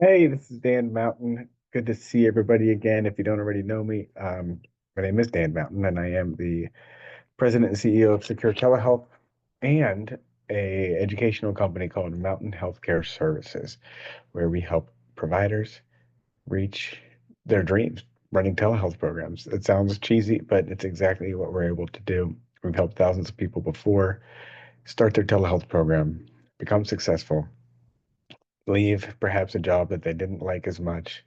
Hey, this is Dan Mountain. Good to see everybody again. If you don't already know me, my name is Dan Mountain, and I am the president and CEO of Secure Telehealth and a educational company called Mountain Healthcare Services, where we help providers reach their dreams running telehealth programs. It sounds cheesy, but it's exactly what we're able to do. We've helped thousands of people before start their telehealth program, become successful, leave perhaps a job that they didn't like as much,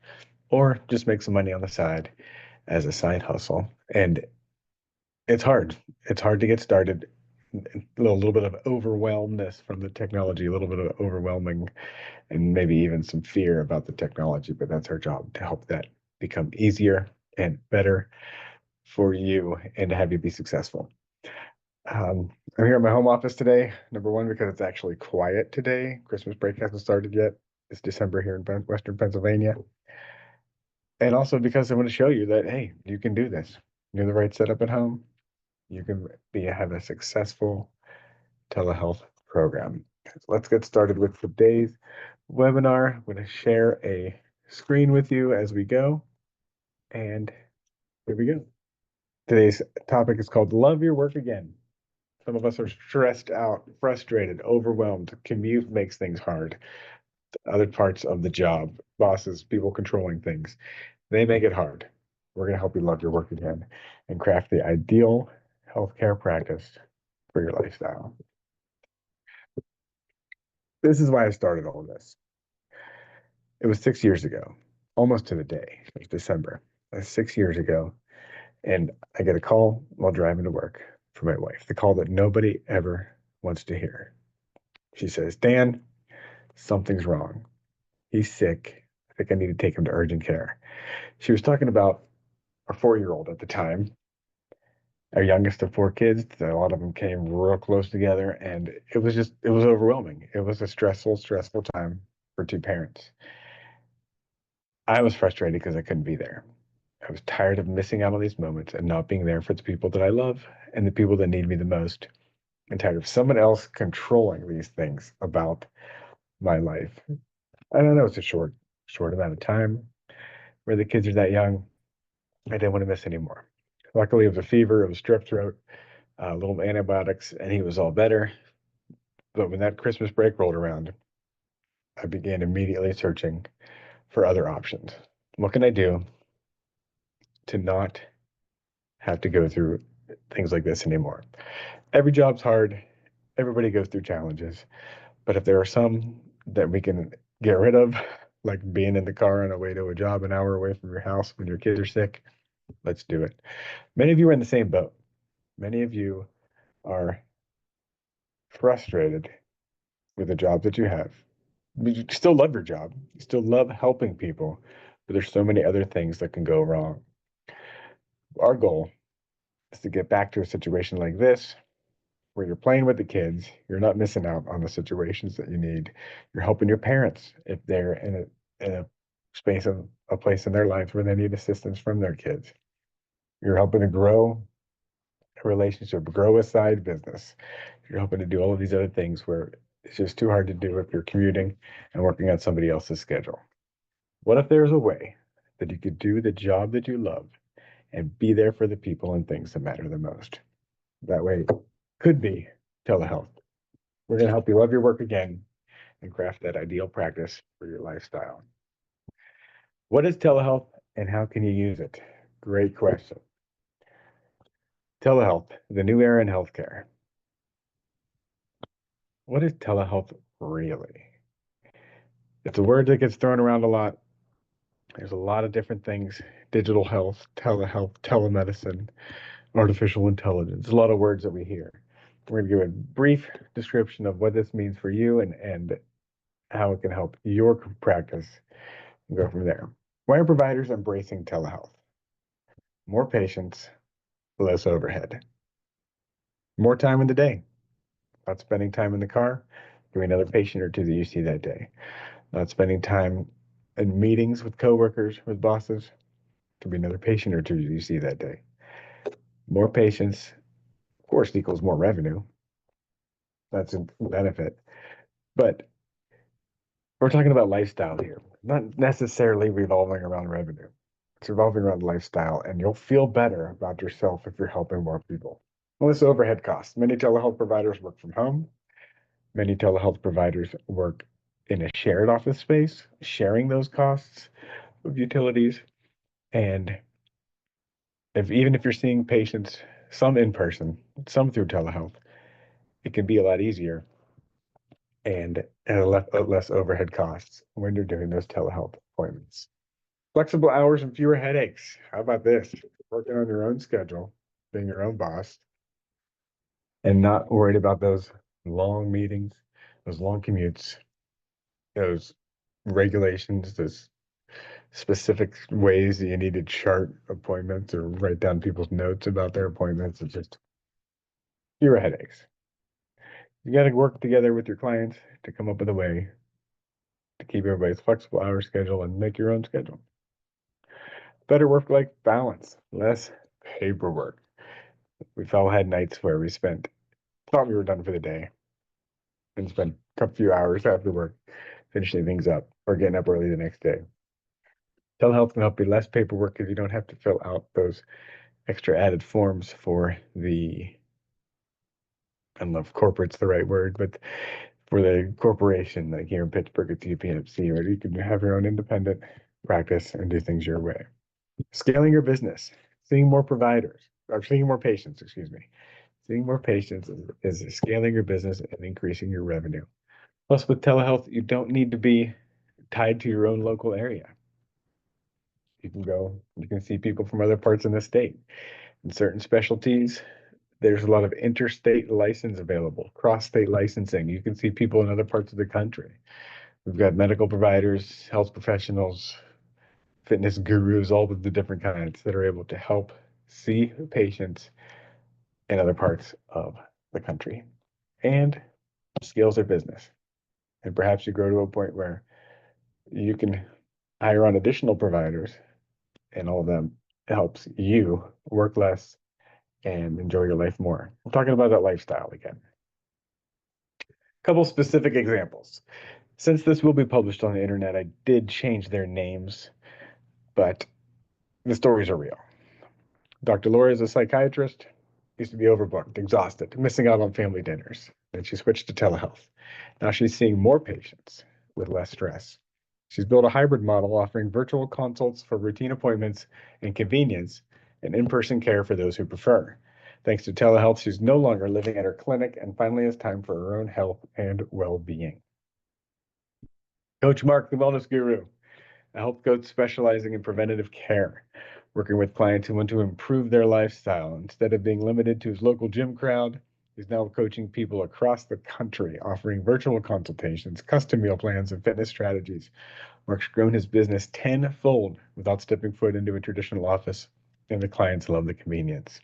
or just make some money on the side as a side hustle. And it's hard. It's hard to get started. A little bit of overwhelmness from the technology, a little bit of overwhelming, and maybe even some fear about the technology. But that's our job to help that become easier and better for you and to have you be successful. I'm here at my home office today. Number one, because it's actually quiet today. Christmas break hasn't started yet. It's December here in Western Pennsylvania. And also because I want to show you that, hey, you can do this. You have the right setup at home. You can have a successful telehealth program. So let's get started with today's webinar. I'm going to share a screen with you as we go. And here we go. Today's topic is called Love Your Work Again. Some of us are stressed out, frustrated, overwhelmed. Commute makes things hard. Other parts of the job, bosses, people controlling things, they make it hard. We're going to help you love your work again and craft the ideal healthcare practice for your lifestyle. This is why I started all of this. It was 6 years ago, almost to the day. It was December. 6 years ago. And I get a call while driving to work from my wife, the call that nobody ever wants to hear. She says, Dan, something's wrong. He's sick. I think I need to take him to urgent care. She was talking about our 4-year-old at the time, our youngest of four kids. A lot of them came real close together, and it was overwhelming. It was a stressful time for two parents. I was frustrated because I couldn't be there. I was tired of missing out on these moments and not being there for the people that I love and the people that need me the most. I'm tired of someone else controlling these things about my life. I don't know, it's a short amount of time where the kids are that young. I didn't want to miss anymore. Luckily, it was a fever, it was strep throat, little antibiotics, and he was all better. But when that Christmas break rolled around, I began immediately searching for other options. What can I do to not have to go through things like this anymore? Every job's hard. Everybody goes through challenges. But if there are some that we can get rid of, like being in the car on a way to a job an hour away from your house when your kids are sick, let's do it. Many of you are in the same boat. Many of you are frustrated with the job that you have. You still love your job. You still love helping people, but there's so many other things that can go wrong. Our goal is to get back to a situation like this where you're playing with the kids, you're not missing out on the situations that you need. You're helping your parents if they're in a space of a place in their lives where they need assistance from their kids. You're helping to grow a relationship, grow a side business. You're helping to do all of these other things where it's just too hard to do if you're commuting and working on somebody else's schedule. What if there's a way that you could do the job that you love and be there for the people and things that matter the most? That way could be telehealth. We're going to help you love your work again and craft that ideal practice for your lifestyle. What is telehealth and how can you use it? Great question. Telehealth, the new era in healthcare. What is telehealth really? It's a word that gets thrown around a lot. There's a lot of different things: digital health, telemedicine, artificial intelligence, a lot of words that we hear. We're going to give a brief description of what this means for you and how it can help your practice and go from there. Why are providers embracing telehealth? More patients, less overhead. More time in the day. Not spending time in the car, doing another patient or two that you see that day. Not spending time in meetings with coworkers, with bosses, could be another patient or two that you see that day. More patients, of course, equals more revenue. That's a benefit. But we're talking about lifestyle here. not necessarily revolving around revenue. It's revolving around lifestyle, and you'll feel better about yourself if you're helping more people. Less overhead costs. Many telehealth providers work from home. Many telehealth providers work in a shared office space, sharing those costs of utilities. And if even if you're seeing patients, some in person, some through telehealth, it can be a lot easier and less overhead costs when you're doing those telehealth appointments. Flexible hours and fewer headaches. How about this? Working on your own schedule, being your own boss, and not worried about those long meetings, those long commutes, those regulations, those specific ways that you need to chart appointments or write down people's notes about their appointments. It's just fewer headaches. You got to work together with your clients to come up with a way to keep everybody's flexible hour schedule and make your own schedule. Better work-life balance, less paperwork. We've all had nights where we thought we were done for the day and spent a few hours after work finishing things up or getting up early the next day. Telehealth can help you less paperwork because you don't have to fill out those extra added forms for I don't know if corporate's the right word, but for the corporation, like here in Pittsburgh, it's UPMC, where you can have your own independent practice and do things your way. Scaling your business, seeing more providers, or seeing more patients, excuse me. Seeing more patients is scaling your business and increasing your revenue. Plus, with telehealth, you don't need to be tied to your own local area. You can see people from other parts of the state. In certain specialties, there's a lot of interstate license available, cross-state licensing. You can see people in other parts of the country. We've got medical providers, health professionals, fitness gurus, all of the different kinds that are able to help see patients in other parts of the country and scales their business. And perhaps you grow to a point where you can hire on additional providers and all of them helps you work less and enjoy your life more. I'm talking about that lifestyle again. A couple specific examples. Since this will be published on the internet, I did change their names, but the stories are real. Dr. Laura is a psychiatrist, used to be overbooked, exhausted, missing out on family dinners. Then she switched to telehealth. Now she's seeing more patients with less stress. She's built a hybrid model offering virtual consults for routine appointments and convenience and in-person care for those who prefer. Thanks to telehealth, she's no longer living at her clinic and finally has time for her own health and well-being. Coach Mark, the wellness guru, a health coach specializing in preventative care, working with clients who want to improve their lifestyle. Instead of being limited to his local gym crowd, he's now coaching people across the country, offering virtual consultations, custom meal plans, and fitness strategies. Mark's grown his business tenfold without stepping foot into a traditional office, and the clients love the convenience.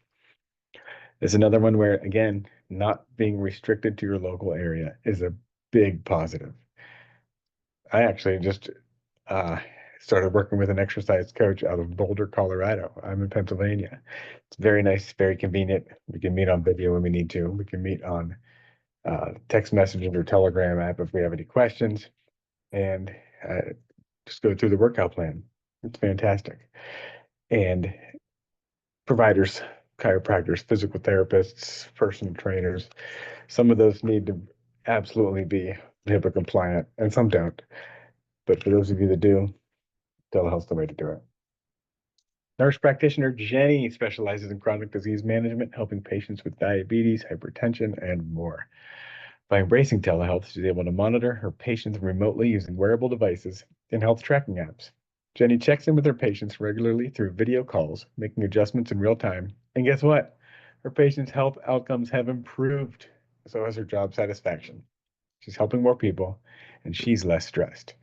There's another one where, again, not being restricted to your local area is a big positive. I actually just uh, started working with an exercise coach out of Boulder, Colorado. I'm in Pennsylvania. It's very nice, very convenient. We can meet on video when we need to. We can meet on text messaging or Telegram app if we have any questions, and just go through the workout plan. It's fantastic. And providers, chiropractors, physical therapists, personal trainers, some of those need to absolutely be HIPAA compliant, and some don't. But for those of you that do, telehealth's the way to do it. Nurse practitioner Jenny specializes in chronic disease management, helping patients with diabetes, hypertension, and more. By embracing telehealth, she's able to monitor her patients remotely using wearable devices and health tracking apps. Jenny checks in with her patients regularly through video calls, making adjustments in real time. And guess what? Her patients' health outcomes have improved. So has her job satisfaction. She's helping more people, and she's less stressed.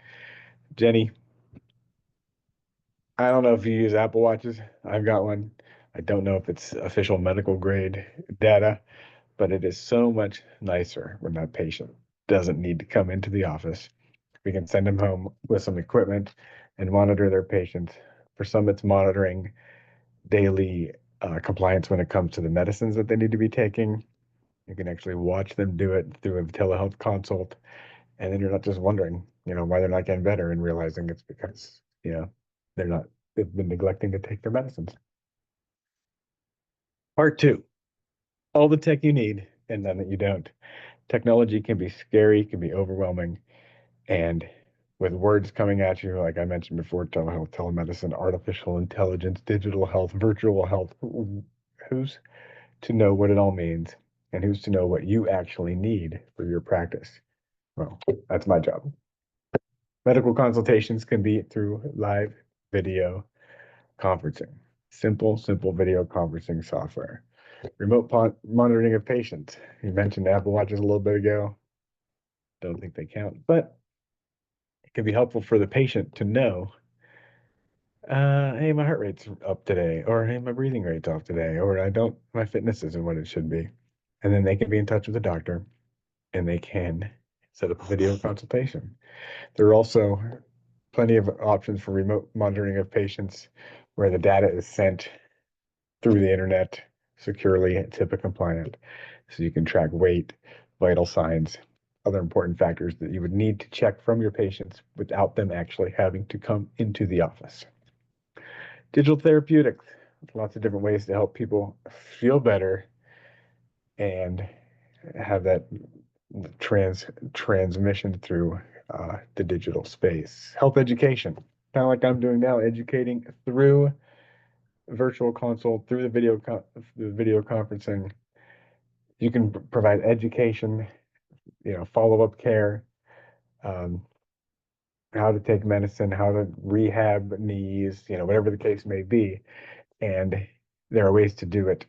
Jenny, I don't know if you use Apple Watches. I've got one. I don't know if it's official medical grade data, but it is so much nicer when that patient doesn't need to come into the office. We can send them home with some equipment and monitor their patients. For some, it's monitoring daily compliance when it comes to the medicines that they need to be taking. You can actually watch them do it through a telehealth consult And then you're not just wondering, why they're not getting better and realizing it's because, they're not, they've been neglecting to take their medicines. Part two, all the tech you need and none that you don't. Technology can be scary, can be overwhelming, and with words coming at you, like I mentioned before, telehealth, telemedicine, artificial intelligence, digital health, virtual health, who's to know what it all means and who's to know what you actually need for your practice? Well, that's my job. Medical consultations can be through live video conferencing. Simple video conferencing software. Remote monitoring of patients. You mentioned Apple Watches a little bit ago. Don't think they count, but it can be helpful for the patient to know, hey, my heart rate's up today, or hey, my breathing rate's off today, or my fitness isn't what it should be. And then they can be in touch with the doctor and they can set up a video consultation. There are also plenty of options for remote monitoring of patients where the data is sent through the internet securely. It's HIPAA compliant, so you can track weight, vital signs, other important factors that you would need to check from your patients without them actually having to come into the office. Digital therapeutics, lots of different ways to help people feel better and have that transmission through the digital space. Health education, kind of like I'm doing now, educating through virtual consult, through the video conferencing. You can provide education, follow-up care, um, how to take medicine, how to rehab knees, whatever the case may be. And there are ways to do it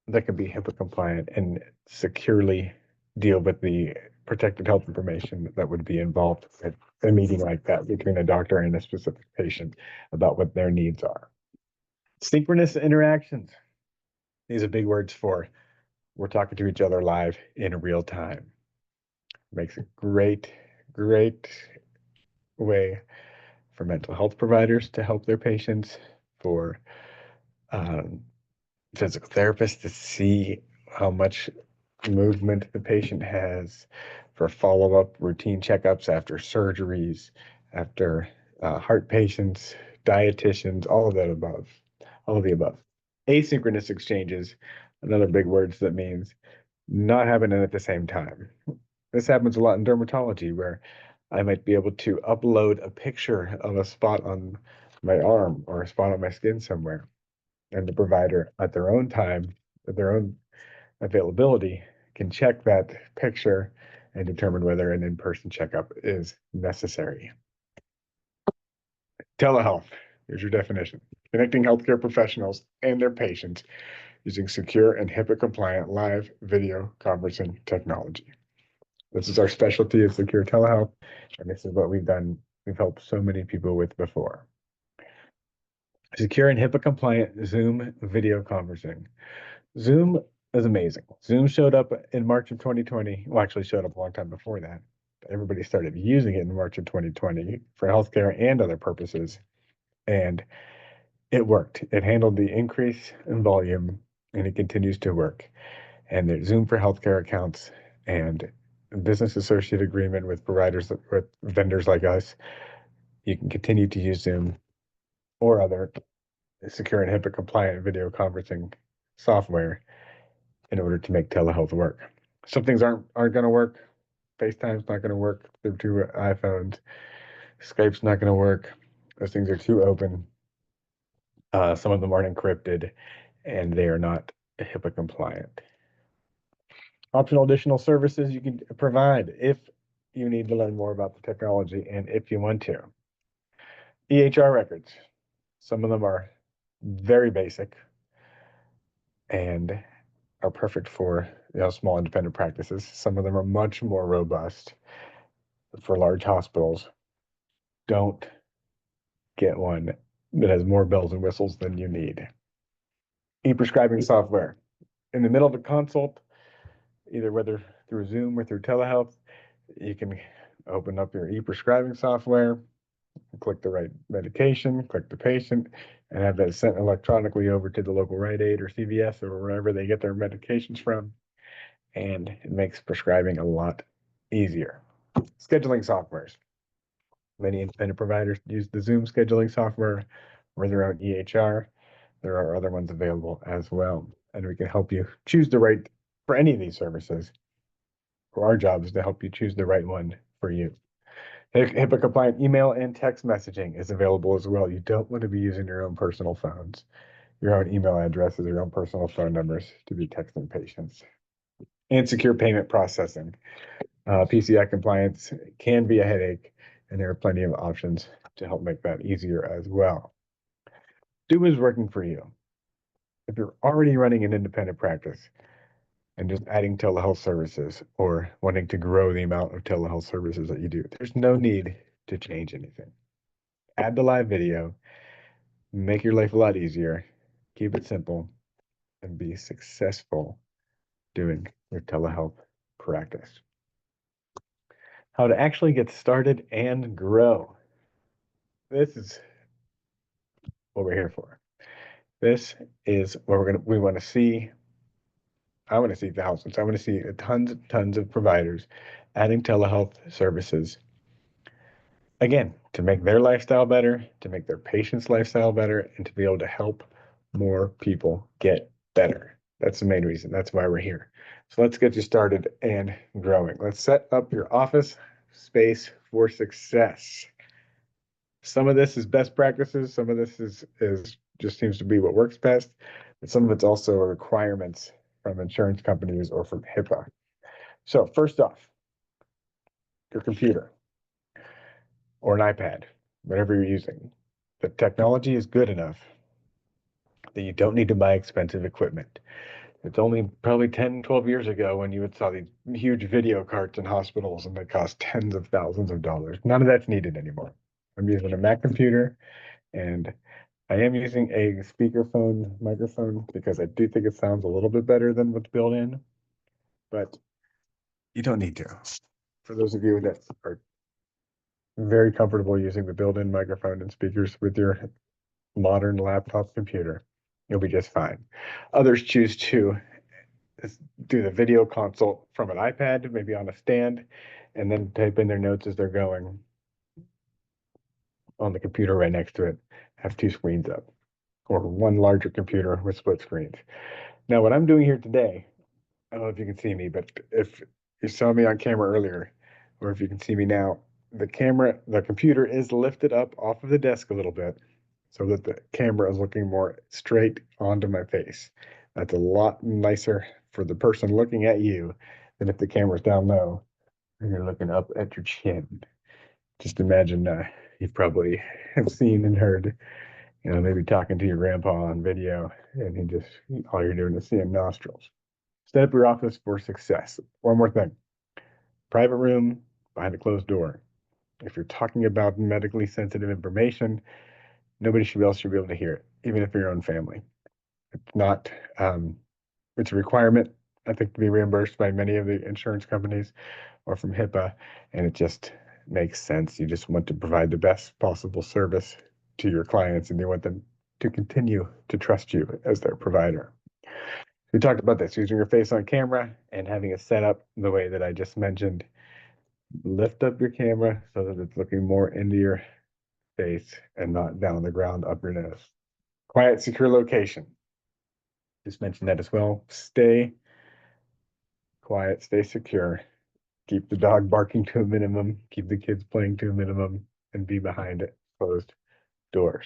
that can be HIPAA compliant and securely deal with the protected health information that would be involved with a meeting like that between a doctor and a specific patient about what their needs are. Synchronous interactions. These are big words for we're talking to each other live in real time. Makes a great way for mental health providers to help their patients, for um, physical therapists to see how much movement the patient has, for follow-up routine checkups after surgeries, after heart patients, dietitians, all of the above. Asynchronous exchanges, another big word that means not happening at the same time. This happens a lot in dermatology where I might be able to upload a picture of a spot on my arm or a spot on my skin somewhere, and the provider at their own time, at their own availability, can check that picture and determine whether an in-person checkup is necessary. Telehealth, here's your definition: connecting healthcare professionals and their patients using secure and HIPAA-compliant live video conferencing technology. This is our specialty of secure telehealth, and this is what we've helped so many people with before. Secure and HIPAA-compliant Zoom video conferencing. Zoom is amazing. Zoom showed up in March of 2020. Well, actually showed up a long time before that. Everybody started using it in March of 2020 for healthcare and other purposes. And it worked. It handled the increase in volume, and it continues to work. And there's Zoom for healthcare accounts and business associate agreement with providers, with vendors like us. You can continue to use Zoom or other secure and HIPAA compliant video conferencing software in order to make telehealth work. Some things aren't going to work. FaceTime's not going to work through two iPhones. Skype's not going to work. Those things are too open. Some of them aren't encrypted, and they are not HIPAA compliant. Optional additional services you can provide if you need to learn more about the technology and if you want to. EHR records. Some of them are very basic and are perfect for small independent practices. Some of them are much more robust for large hospitals. Don't get one that has more bells and whistles than you need. E-prescribing software. In the middle of a consult, either whether through Zoom or through telehealth, you can open up your e-prescribing software, click the right medication, click the patient, and have that sent electronically over to the local Rite Aid or CVS or wherever they get their medications from. And it makes prescribing a lot easier. Scheduling softwares. Many independent providers use the Zoom scheduling software or their own EHR. There are other ones available as well, and we can help you choose the right for any of these services. Our job is to help you choose the right one for you. HIPAA compliant email and text messaging is available as well. You don't want to be using your own personal phones, your own email addresses, your own personal phone numbers to be texting patients. And secure payment processing. PCI compliance can be a headache, and there are plenty of options to help make that easier as well. Do is working for you. If you're already running an independent practice and just adding telehealth services or wanting to grow the amount of telehealth services that you do, there's no need to change anything. Add the live video, make your life a lot easier, keep it simple, and be successful doing your telehealth practice. How to actually get started and grow. This is what we're here for. This is what we want to see. I want to see thousands. I want to see tons of providers adding telehealth services. Again, to make their lifestyle better, to make their patients' lifestyle better, and to be able to help more people get better. That's the main reason. That's why we're here. So let's get you started and growing. Let's set up your office space for success. Some of this is best practices. Some of this is just seems to be what works best. But some of it's also requirements from insurance companies or from HIPAA. So first off, your computer or an iPad, whatever you're using. The technology is good enough that you don't need to buy expensive equipment. It's only probably 10, 12 years ago when you would saw these huge video carts in hospitals and they cost tens of thousands of dollars. None of that's needed anymore. I'm using a Mac computer and I am using a speakerphone microphone because I do think it sounds a little bit better than what's built in, but you don't need to. For those of you that are very comfortable using the built-in microphone and speakers with your modern laptop computer, you'll be just fine. Others choose to do the video consult from an iPad, maybe on a stand, and then type in their notes as they're going on the computer right next to it, have two screens up, or one larger computer with split screens. Now, what I'm doing here today, I don't know if you can see me, but if you saw me on camera earlier, or if you can see me now, the computer is lifted up off of the desk a little bit so that the camera is looking more straight onto my face. That's a lot nicer for the person looking at you than if the camera's down low and you're looking up at your chin. Just imagine you probably have seen and heard, maybe talking to your grandpa on video and all you're doing is seeing nostrils. Set up your office for success. One more thing. Private room behind a closed door. If you're talking about medically sensitive information, nobody else should be able to hear it, even if you're your own family. It's not, it's a requirement, I think, to be reimbursed by many of the insurance companies or from HIPAA, and it just makes sense. You just want to provide the best possible service to your clients, and you want them to continue to trust you as their provider. We talked about this, using your face on camera and having it set up the way that I just mentioned. Lift up your camera so that it's looking more into your face and not down on the ground up your nose. Quiet, secure location. Just mentioned that as well. Stay quiet, stay secure. Keep the dog barking to a minimum, keep the kids playing to a minimum, and be behind closed doors.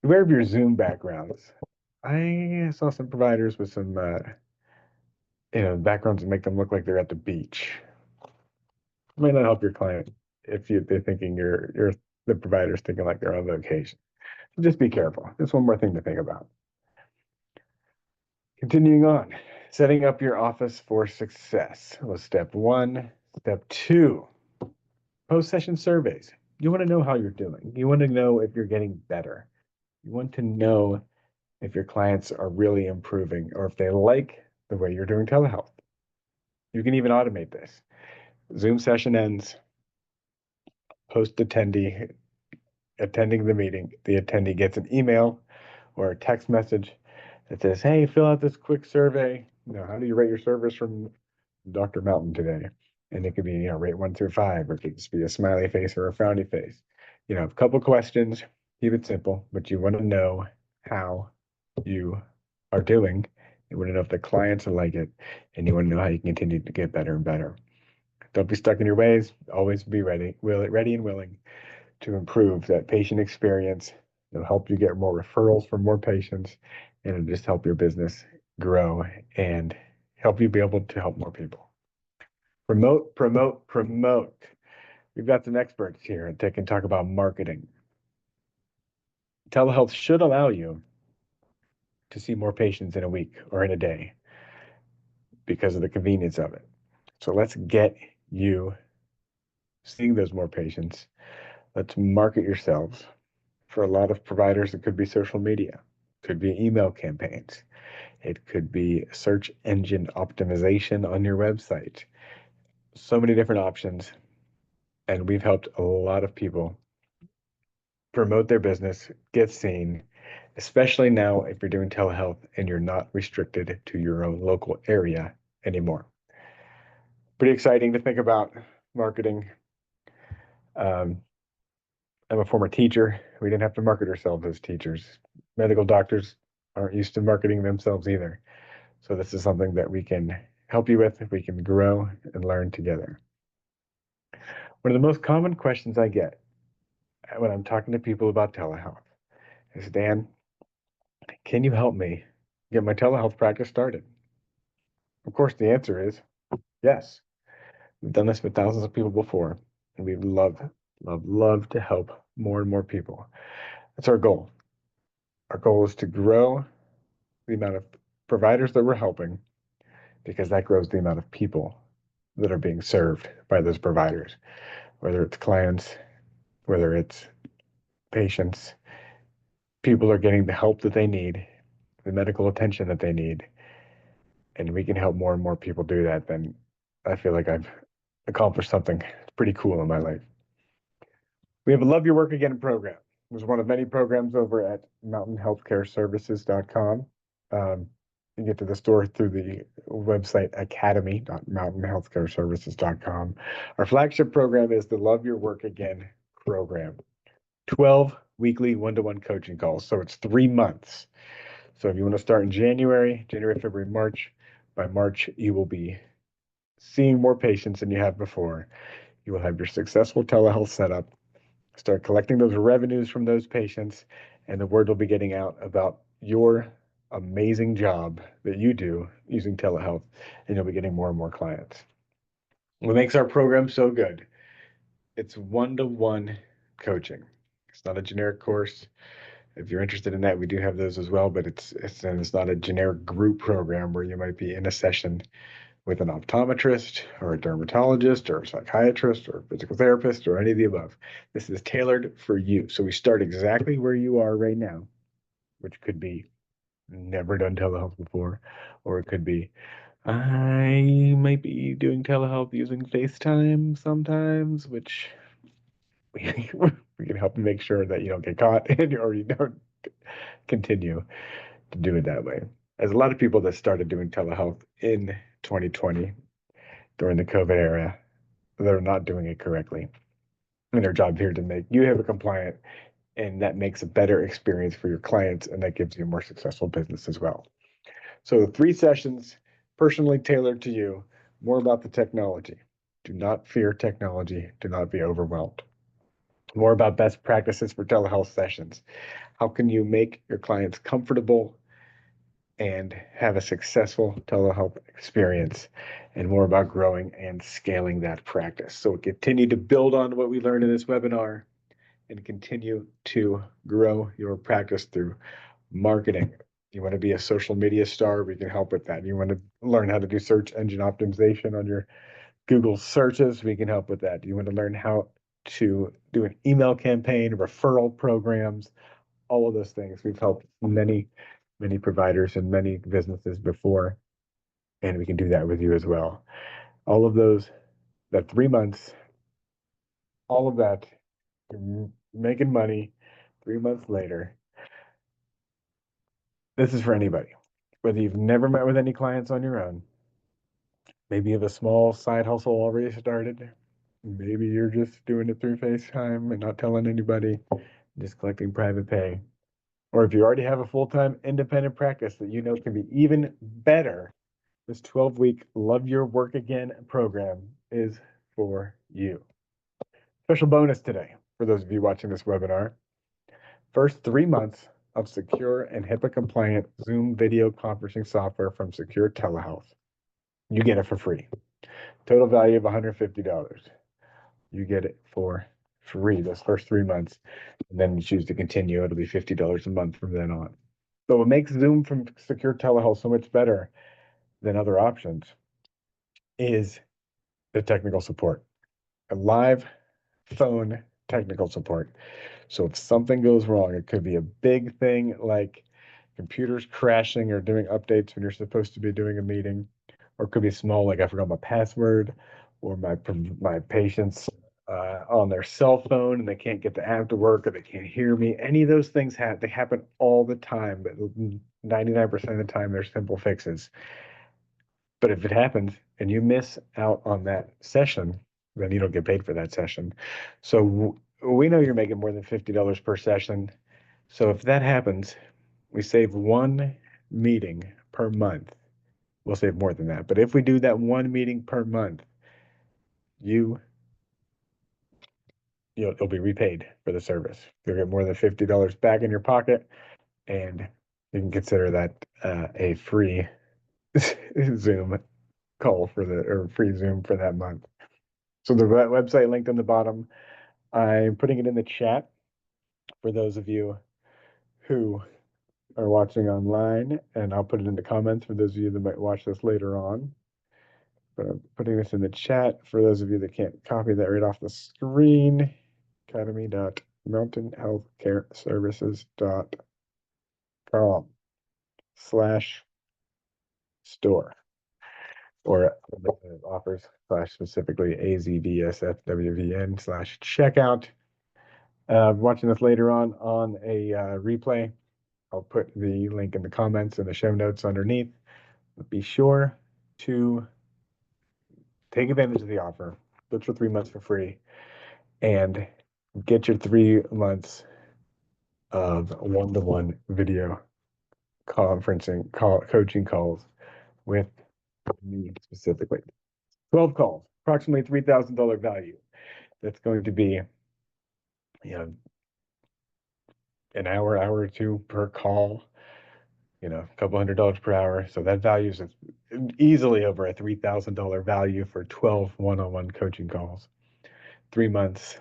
Beware of your Zoom backgrounds. I saw some providers with some backgrounds that make them look like they're at the beach. It might not help your client if they're thinking the provider's thinking like they're on vacation. So just be careful. Just one more thing to think about. Continuing on, setting up your office for success was step one. Step two, post-session surveys. You want to know how you're doing. You want to know if you're getting better. You want to know if your clients are really improving or if they like the way you're doing telehealth. You can even automate this. Zoom session ends, post attendee attending the meeting. The attendee gets an email or a text message that says, hey, fill out this quick survey. How do you rate your service from Dr. Mountain today? And it could be, rate 1 through 5, or it could just be a smiley face or a frowny face. A couple questions, keep it simple, but you want to know how you are doing. You want to know if the clients like it, and you want to know how you can continue to get better and better. Don't be stuck in your ways. Always be ready and willing to improve that patient experience. It'll help you get more referrals from more patients, and it'll just help your business grow and help you be able to help more people. Promote, promote, promote. We've got some experts here that can talk about marketing. Telehealth should allow you to see more patients in a week or in a day because of the convenience of it. So let's get you seeing those more patients. Let's market yourselves. For a lot of providers, it could be social media, could be email campaigns, it could be search engine optimization on your website. So many different options. And we've helped a lot of people promote their business, get seen, especially now if you're doing telehealth and you're not restricted to your own local area anymore. Pretty exciting to think about marketing. I'm a former teacher. We didn't have to market ourselves as teachers. Medical doctors aren't used to marketing themselves either. So this is something that we can help you with. We can grow and learn together. One of the most common questions I get when I'm talking to people about telehealth is, Dan, can you help me get my telehealth practice started? Of course, the answer is yes. We've done this with thousands of people before, and we'd love to help more and more people. That's our goal. Our goal is to grow the amount of providers that we're helping, because that grows the amount of people that are being served by those providers, whether it's clients, whether it's patients. People are getting the help that they need, the medical attention that they need, and we can help more and more people do that. Then I feel like I've accomplished something pretty cool in my life. We have a Love Your Work Again program. It was one of many programs over at mountainhealthcareservices.com. You get to the store through the website academy.mountainhealthcareservices.com. Our flagship program is the Love Your Work Again program. 12 weekly one-to-one coaching calls. So it's 3 months. So if you want to start in January, February, March, by March, you will be seeing more patients than you have before. You will have your successful telehealth setup, start collecting those revenues from those patients, and the word will be getting out about your amazing job that you do using telehealth, and you'll be getting more and more clients. What makes our program so good? It's one-to-one coaching. It's not a generic course. If you're interested in that, we do have those as well, but it's not a generic group program where you might be in a session with an optometrist or a dermatologist or a psychiatrist or a physical therapist or any of the above. This is tailored for you. So we start exactly where you are right now, which could be never done telehealth before, or it could be I might be doing telehealth using FaceTime sometimes, which we, we can help you make sure that you don't get caught or you don't continue to do it that way. As a lot of people that started doing telehealth in 2020 during the COVID era, they're not doing it correctly. And their job here to make you have a compliant, and that makes a better experience for your clients, and that gives you a more successful business as well. So 3 sessions, personally tailored to you, more about the technology. Do not fear technology. Do not be overwhelmed. More about best practices for telehealth sessions. How can you make your clients comfortable and have a successful telehealth experience, and more about growing and scaling that practice. So continue to build on what we learned in this webinar and continue to grow your practice through marketing. You want to be a social media star, we can help with that. You want to learn how to do search engine optimization on your Google searches, we can help with that. You want to learn how to do an email campaign, referral programs, all of those things. We've helped many providers and many businesses before, and we can do that with you as well. All of those, that 3 months, all of that, you're making money 3 months later. This is for anybody. Whether you've never met with any clients on your own, Maybe you have a small side hustle already started. Maybe you're just doing it through FaceTime and not telling anybody, just collecting private pay. Or if you already have a full-time independent practice that you know can be even better, this 12-week Love Your Work Again program is for you. Special bonus today for those of you watching this webinar. First 3 months of secure and HIPAA compliant Zoom video conferencing software from Secure Telehealth. You get it for free. Total value of $150. You get it for free those first 3 months. And then you choose to continue, it'll be $50 a month from then on. So what makes Zoom from Secure Telehealth so much better than other options is the technical support. A live phone technical support. So if something goes wrong, it could be a big thing like computers crashing or doing updates when you're supposed to be doing a meeting, or it could be small, like I forgot my password, or my patient's on their cell phone and they can't get the app to work, or they can't hear me. Any of those things they happen all the time, but 99% of the time they're simple fixes. But if it happens and you miss out on that session, then you don't get paid for that session. So we know you're making more than $50 per session. So if that happens, we save one meeting per month. We'll save more than that. But if we do that one meeting per month, you'll be repaid for the service. You'll get more than $50 back in your pocket, and you can consider that a free Zoom call or free Zoom for that month. So the website linked on the bottom. I'm putting it in the chat for those of you who are watching online, and I'll put it in the comments for those of you that might watch this later on. But I'm putting this in the chat for those of you that can't copy that right off the screen. academy.mountainhealthcareservices.com/store, or offers specifically AZDSFWVN/checkout. Watching this later on a replay, I'll put the link in the comments and the show notes underneath. But be sure to take advantage of the offer. Look for 3 months for free and get your 3 months of one-to-one video coaching calls with me specifically. 12 calls, approximately $3,000 value. That's going to be, an hour or two per call, a couple $100 per hour. So that value is easily over a $3,000 value for 12 one-on-one coaching calls. 3 months.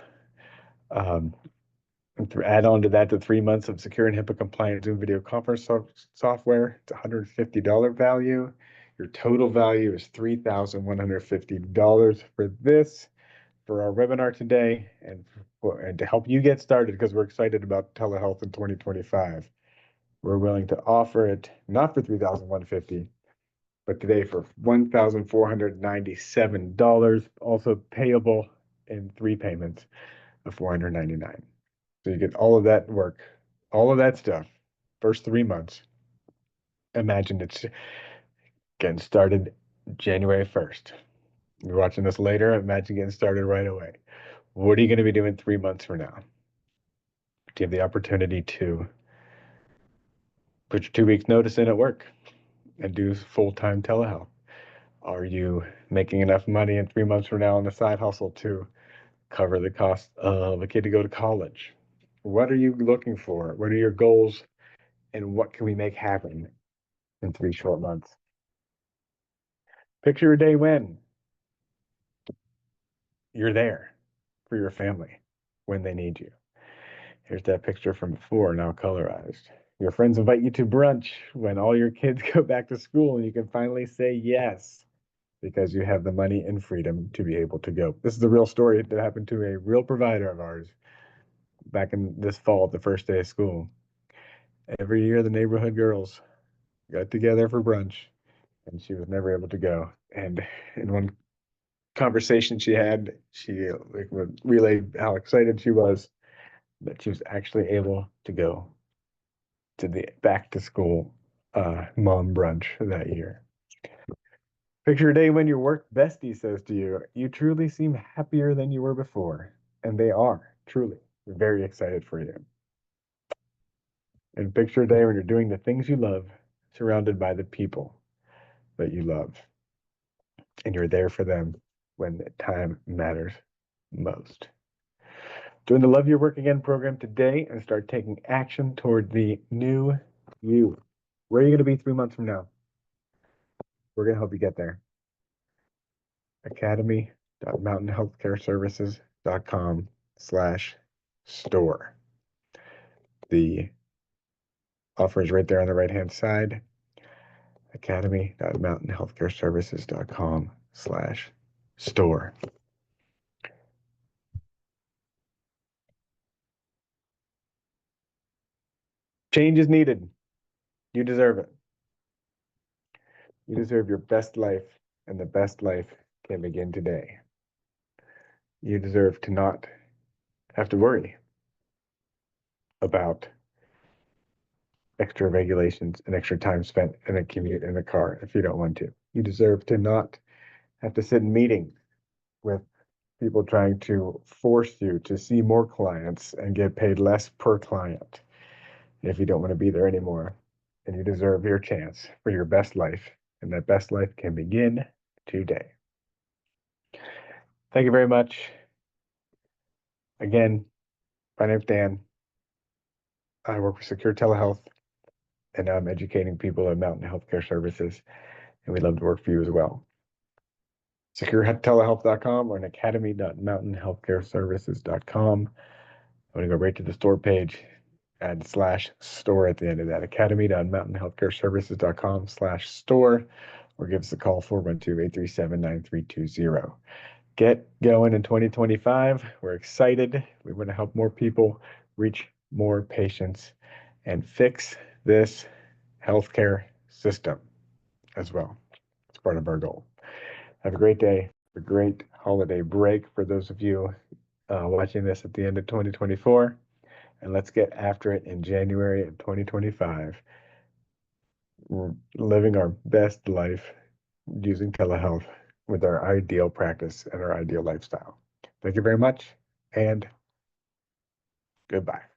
Add on to that the 3 months of secure and HIPAA compliant Zoom video conference software. It's $150 value. Your total value is $3,150 for this, for our webinar today, and to help you get started, because we're excited about telehealth in 2025. We're willing to offer it not for $3,150, but today for $1,497, also payable in 3 payments of $499. So you get all of that work, all of that stuff, first 3 months. Imagine it's getting started January 1st. You're watching this later, imagine getting started right away. What are you going to be doing 3 months from now? Do you have the opportunity to put your 2 weeks notice in at work and do full-time telehealth? Are you making enough money in 3 months from now on the side hustle to cover the cost of a kid to go to college? What are you looking for? What are your goals? And what can we make happen in 3 short months? Picture a day when you're there for your family when they need you. Here's that picture from before, now colorized. Your friends invite you to brunch when all your kids go back to school, and you can finally say yes because you have the money and freedom to be able to go. This is a real story that happened to a real provider of ours back in this fall, the first day of school. Every year, the neighborhood girls got together for brunch, and she was never able to go. And in one conversation she had, she relayed how excited she was that she was actually able to go to the back to school mom brunch that year. Picture a day when your work bestie says to you, "You truly seem happier than you were before." And they are, truly. We're very excited for you. And picture a day when you're doing the things you love, surrounded by the people that you love. And you're there for them when the time matters most. Join the Love Your Work Again program today and start taking action toward the new you. Where are you going to be 3 months from now? We're going to help you get there. academy.mountainhealthcareservices.com/store. The offer is right there on the right-hand side. academy.mountainhealthcareservices.com/store. Change is needed. You deserve it. You deserve your best life, and the best life can begin today. You deserve to not have to worry about extra regulations and extra time spent in a commute in a car if you don't want to. You deserve to not have to sit in meetings with people trying to force you to see more clients and get paid less per client if you don't want to be there anymore. And you deserve your chance for your best life, and that best life can begin today. Thank you very much. Again, my name's Dan. I work for Secure Telehealth, and I'm educating people at Mountain Healthcare Services, and we'd love to work for you as well. SecureTelehealth.com or an academy.mountainhealthcareservices.com. I'm going to go right to the store page, add /store at the end of that, academy.mountainhealthcareservices.com/store, or give us a call, 412-837-9320. Get going in 2025. We're excited. We want to help more people reach more patients and fix this healthcare system as well. It's part of our goal. Have a great day, a great holiday break for those of you watching this at the end of 2024. And let's get after it in January of 2025. We're living our best life using telehealth with our ideal practice and our ideal lifestyle. Thank you very much, and goodbye.